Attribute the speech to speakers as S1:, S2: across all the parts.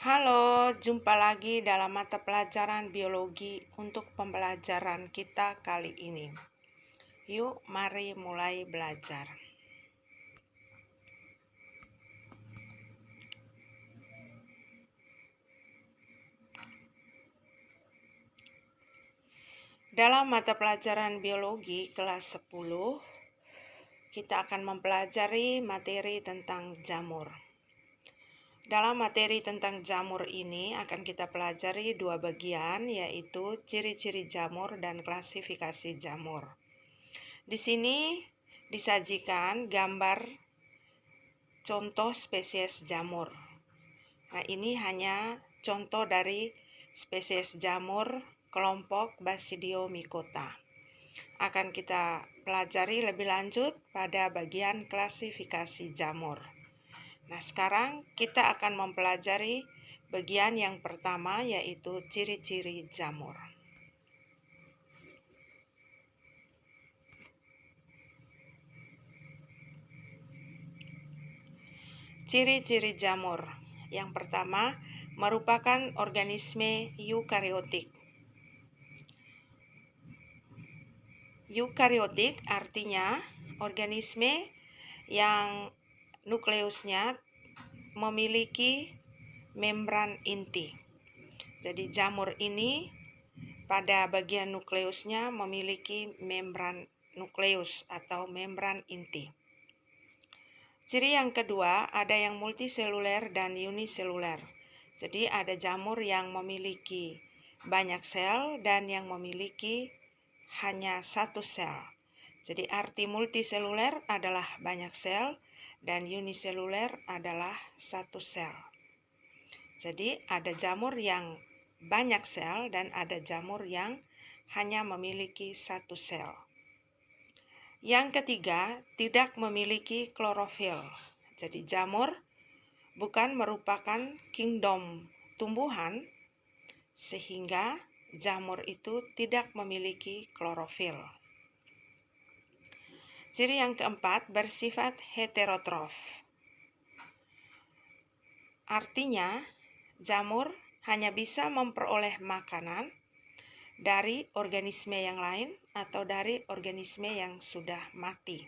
S1: Halo, jumpa lagi dalam mata pelajaran biologi untuk pembelajaran kita kali ini. Yuk, mari mulai belajar. Dalam mata pelajaran biologi kelas 10, kita akan mempelajari materi tentang jamur. Dalam materi tentang jamur ini akan kita pelajari dua bagian, yaitu ciri-ciri jamur dan klasifikasi jamur. Di sini disajikan gambar contoh spesies jamur. Nah, ini hanya contoh dari spesies jamur kelompok Basidiomycota. Akan kita pelajari lebih lanjut pada bagian klasifikasi jamur. Nah, sekarang kita akan mempelajari bagian yang pertama, yaitu ciri-ciri jamur. Ciri-ciri jamur. Yang pertama, merupakan organisme eukariotik. Eukariotik artinya organisme yang nukleusnya memiliki membran inti. Jadi jamur ini pada bagian nukleusnya memiliki membran nukleus atau membran inti. Ciri yang kedua, ada yang multiseluler dan uniseluler. Jadi ada jamur yang memiliki banyak sel dan yang memiliki hanya satu sel. Jadi arti multiseluler adalah banyak sel dan uniseluler adalah satu sel. Jadi ada jamur yang banyak sel dan ada jamur yang hanya memiliki satu sel. Yang ketiga, tidak memiliki klorofil. Jadi jamur bukan merupakan kingdom tumbuhan, sehingga jamur itu tidak memiliki klorofil. Ciri yang keempat, bersifat heterotrof. Artinya, jamur hanya bisa memperoleh makanan dari organisme yang lain atau dari organisme yang sudah mati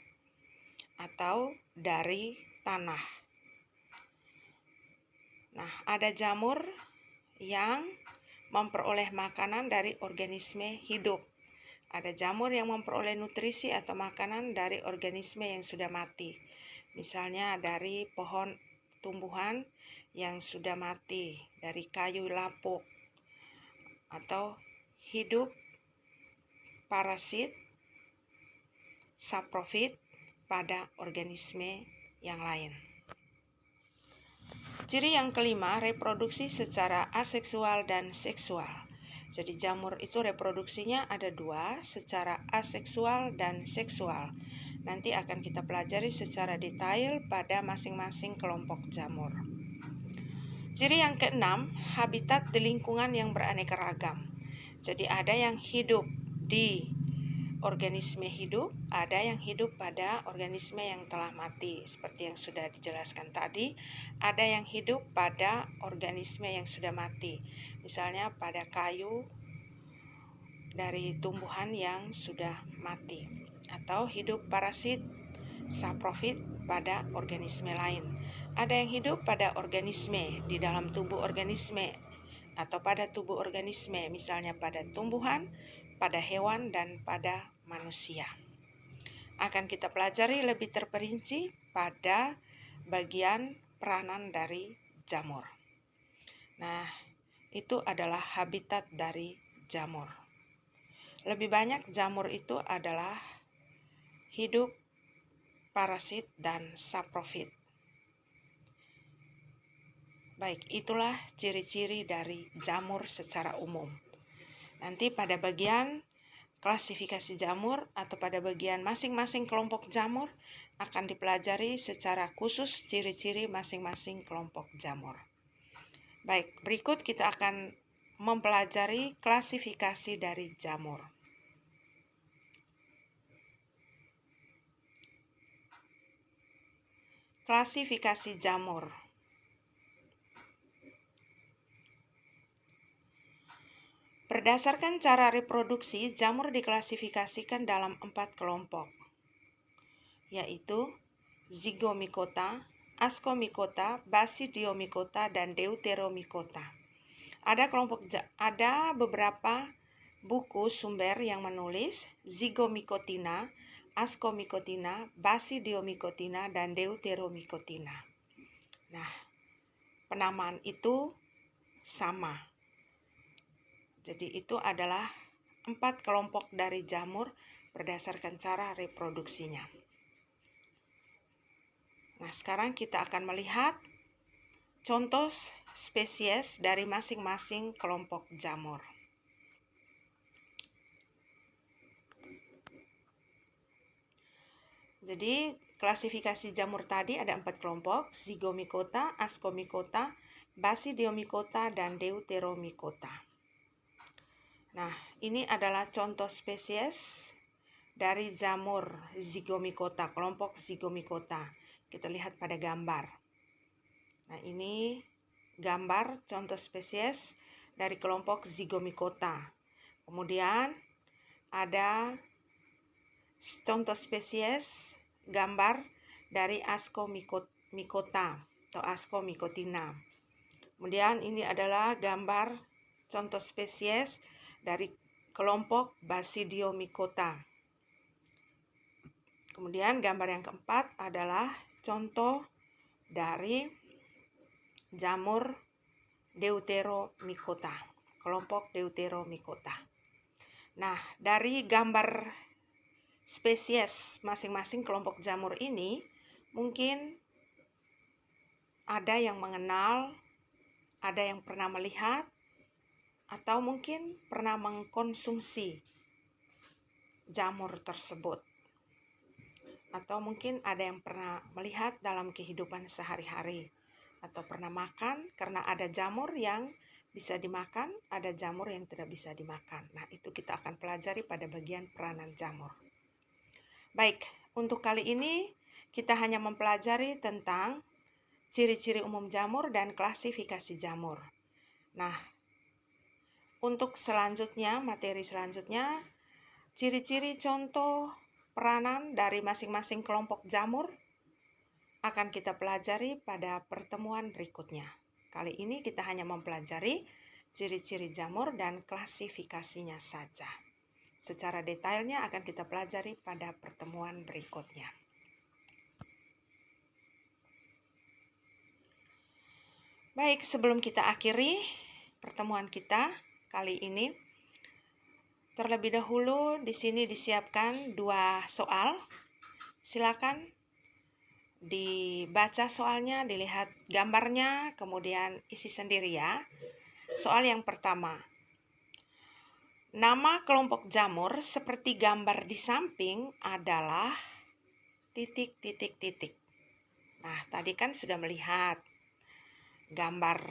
S1: atau dari tanah. Nah, ada jamur yang memperoleh makanan dari organisme hidup. Ada jamur yang memperoleh nutrisi atau makanan dari organisme yang sudah mati. Misalnya dari pohon tumbuhan yang sudah mati, dari kayu lapuk, atau hidup parasit, saprofit pada organisme yang lain. Ciri yang kelima, reproduksi secara aseksual dan seksual. Jadi jamur itu reproduksinya ada dua, secara aseksual dan seksual. Nanti akan kita pelajari secara detail pada masing-masing kelompok jamur. Ciri yang keenam, habitat di lingkungan yang beraneka ragam. Jadi ada yang hidup di organisme hidup, ada yang hidup pada organisme yang telah mati. Seperti yang sudah dijelaskan tadi, ada yang hidup pada organisme yang sudah mati. Misalnya pada kayu dari tumbuhan yang sudah mati. Atau hidup parasit, saprofit pada organisme lain. Ada yang hidup pada organisme, di dalam tubuh organisme, atau pada tubuh organisme, misalnya pada tumbuhan, pada hewan, dan pada manusia. Akan kita pelajari lebih terperinci pada bagian peranan dari jamur. Nah, itu adalah habitat dari jamur. Lebih banyak jamur itu adalah hidup parasit dan saprofit. Baik, itulah ciri-ciri dari jamur secara umum. Nanti pada bagian klasifikasi jamur atau pada bagian masing-masing kelompok jamur akan dipelajari secara khusus ciri-ciri masing-masing kelompok jamur. Baik, berikut kita akan mempelajari klasifikasi dari jamur. Klasifikasi jamur. Berdasarkan cara reproduksi, jamur diklasifikasikan dalam 4 kelompok, yaitu Zygomicota, Ascomycota, Basidiomycota, dan Deuteromycota. Ada beberapa buku sumber yang menulis Zygomycotina, Ascomycotina, Basidiomycotina, dan Deuteromycotina. Nah, penamaan itu sama. Jadi itu adalah 4 kelompok dari jamur berdasarkan cara reproduksinya. Nah, sekarang kita akan melihat contoh spesies dari masing-masing kelompok jamur. Jadi, klasifikasi jamur tadi ada 4 kelompok, Zygomicota, Ascomycota, Basidiomycota, dan Deuteromycota. Nah, ini adalah contoh spesies dari jamur Zygomicota, kelompok Zygomicota. Kita lihat pada gambar. Nah, ini gambar contoh spesies dari kelompok Zygomicota. Kemudian ada contoh spesies gambar dari Ascomycota atau Ascomycotina. Kemudian ini adalah gambar contoh spesies dari kelompok Basidiomycota. Kemudian gambar yang keempat adalah contoh dari jamur Deuteromycota, kelompok Deuteromycota. Nah, dari gambar spesies masing-masing kelompok jamur ini, mungkin ada yang mengenal, ada yang pernah melihat, atau mungkin pernah mengkonsumsi jamur tersebut. Atau mungkin ada yang pernah melihat dalam kehidupan sehari-hari, atau pernah makan, karena ada jamur yang bisa dimakan, ada jamur yang tidak bisa dimakan. Nah, itu kita akan pelajari pada bagian peranan jamur. Baik, untuk kali ini kita hanya mempelajari tentang ciri-ciri umum jamur dan klasifikasi jamur. Nah, untuk selanjutnya, materi selanjutnya, ciri-ciri contoh peranan dari masing-masing kelompok jamur akan kita pelajari pada pertemuan berikutnya. Kali ini kita hanya mempelajari ciri-ciri jamur dan klasifikasinya saja. Secara detailnya akan kita pelajari pada pertemuan berikutnya. Baik, sebelum kita akhiri pertemuan kita kali ini, terlebih dahulu di sini disiapkan 2 soal. Silakan dibaca soalnya, dilihat gambarnya, kemudian isi sendiri ya. Soal yang pertama. Nama kelompok jamur seperti gambar di samping adalah titik. Nah, tadi kan sudah melihat gambar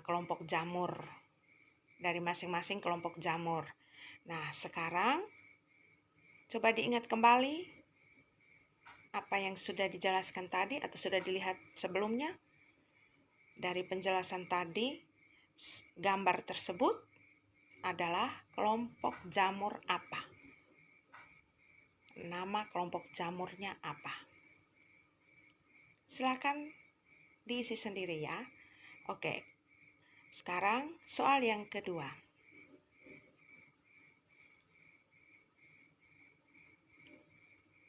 S1: kelompok jamur dari masing-masing kelompok jamur. Nah, sekarang coba diingat kembali apa yang sudah dijelaskan tadi atau sudah dilihat sebelumnya. Dari penjelasan tadi, gambar tersebut adalah kelompok jamur apa? Nama kelompok jamurnya apa? Silakan diisi sendiri ya. Oke. Sekarang soal yang kedua.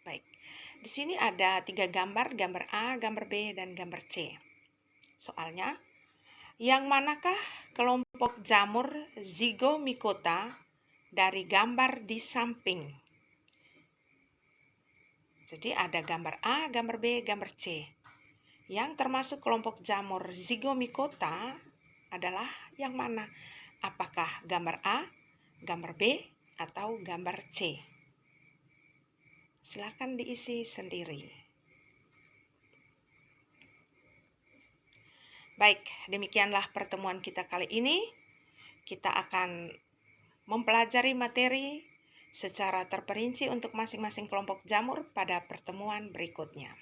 S1: Baik. Di sini ada 3 gambar, gambar A, gambar B, dan gambar C. Soalnya, yang manakah kelompok jamur Zygomicota dari gambar di samping? Jadi ada gambar A, gambar B, gambar C. Yang termasuk kelompok jamur Zygomicota adalah yang mana? Apakah gambar A, gambar B, atau gambar C? Silakan diisi sendiri. Baik, demikianlah pertemuan kita kali ini. Kita akan mempelajari materi secara terperinci untuk masing-masing kelompok jamur pada pertemuan berikutnya.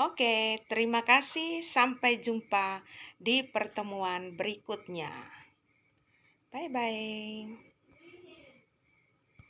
S1: Oke, terima kasih. Sampai jumpa di pertemuan berikutnya. Bye bye.